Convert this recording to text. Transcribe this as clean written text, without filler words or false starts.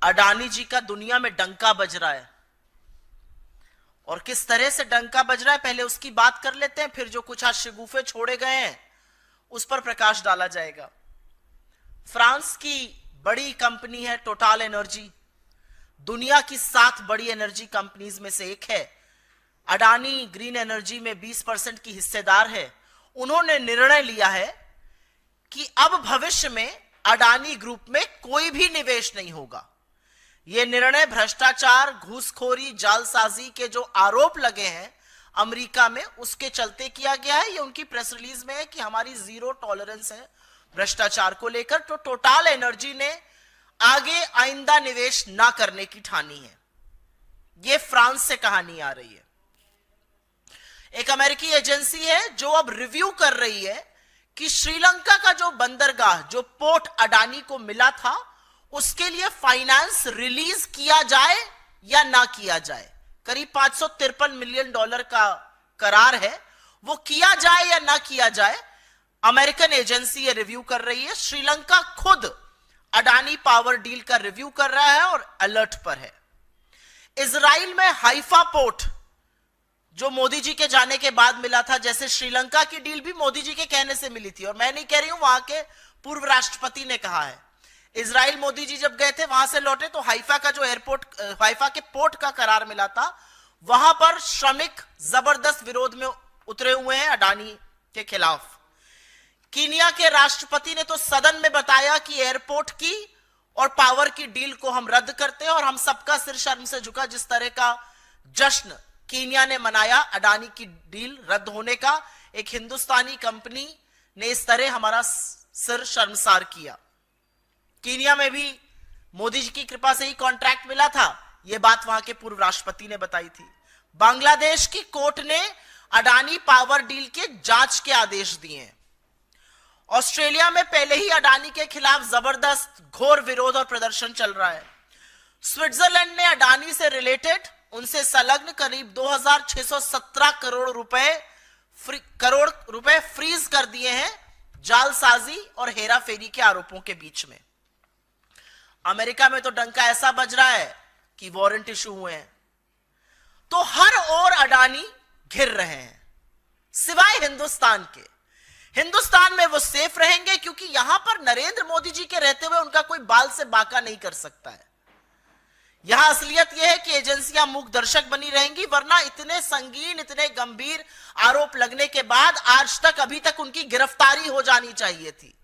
अडानी जी का दुनिया में डंका बज रहा है। और किस तरह से डंका बज रहा है पहले उसकी बात कर लेते हैं, फिर जो कुछ आज शगुफे छोड़े गए हैं उस पर प्रकाश डाला जाएगा। फ्रांस की बड़ी कंपनी है टोटल एनर्जी, दुनिया की 7 बड़ी एनर्जी कंपनीज में से एक है। अडानी ग्रीन एनर्जी में 20% की हिस्सेदार है। उन्होंने निर्णय लिया है कि अब भविष्य में अडानी ग्रुप में कोई भी निवेश नहीं होगा। यह निर्णय भ्रष्टाचार, घूसखोरी, जालसाजी के जो आरोप लगे हैं अमेरिका में, उसके चलते किया गया है। ये उनकी प्रेस रिलीज में है कि हमारी 0 टॉलरेंस है भ्रष्टाचार को लेकर। तो टोटल एनर्जी ने आगे आइंदा निवेश ना करने की ठानी है। यह फ्रांस से कहानी आ रही है। एक अमेरिकी एजेंसी है जो अब रिव्यू कर रही है कि श्रीलंका का जो बंदरगाह, जो पोर्ट अडानी को मिला था, उसके लिए फाइनेंस रिलीज किया जाए या ना किया जाए। करीब $553 मिलियन का करार है, वो किया जाए या ना किया जाए। अमेरिकन एजेंसी ये रिव्यू कर रही है। श्रीलंका खुद अडानी पावर डील का रिव्यू कर रहा है और अलर्ट पर है। इजराइल में हाइफा पोर्ट जो मोदी जी के जाने के बाद मिला था, जैसे श्रीलंका की डील भी मोदी जी के कहने से मिली थी, और मैं नहीं कह रही हूं, वहां के पूर्व राष्ट्रपति ने कहा है। इजराइल मोदी जी जब गए थे, वहां से लौटे तो हाइफा का जो एयरपोर्ट, हाइफा के पोर्ट का करार मिला था, वहां पर श्रमिक जबरदस्त विरोध में उतरे हुए हैं अडानी के खिलाफ। कीनिया के राष्ट्रपति ने तो सदन में बताया कि एयरपोर्ट की और पावर की डील को हम रद्द करते हैं, और हम सबका सिर शर्म से झुका। जिस तरह का जश्न कीनिया ने मनाया अडानी की डील रद्द होने का, एक हिंदुस्तानी कंपनी ने इस तरह हमारा सिर शर्मसार किया। कीनिया में भी मोदी जी की कृपा से ही कॉन्ट्रैक्ट मिला था, यह बात वहां के पूर्व राष्ट्रपति ने बताई थी। बांग्लादेश की कोर्ट ने अडानी पावर डील के जांच के आदेश दिए हैं। ऑस्ट्रेलिया में पहले ही अडानी के खिलाफ जबरदस्त घोर विरोध और प्रदर्शन चल रहा है। स्विट्जरलैंड ने अडानी से रिलेटेड, उनसे संलग्न करीब 2617 करोड़ रुपए फ्रीज कर दिए हैं जालसाजी और हेराफेरी के आरोपों के बीच में। अमेरिका में तो डंका ऐसा बज रहा है कि वारंट इशू हुए हैं। तो हर ओर अडानी घिर रहे हैं, सिवाय हिंदुस्तान के। हिंदुस्तान में वो सेफ रहेंगे क्योंकि यहां पर नरेंद्र मोदी जी के रहते हुए उनका कोई बाल से बाका नहीं कर सकता है। यहां असलियत यह है कि एजेंसियां मूक दर्शक बनी रहेंगी, वरना इतने संगीन, इतने गंभीर आरोप लगने के बाद आज तक, अभी तक उनकी गिरफ्तारी हो जानी चाहिए थी।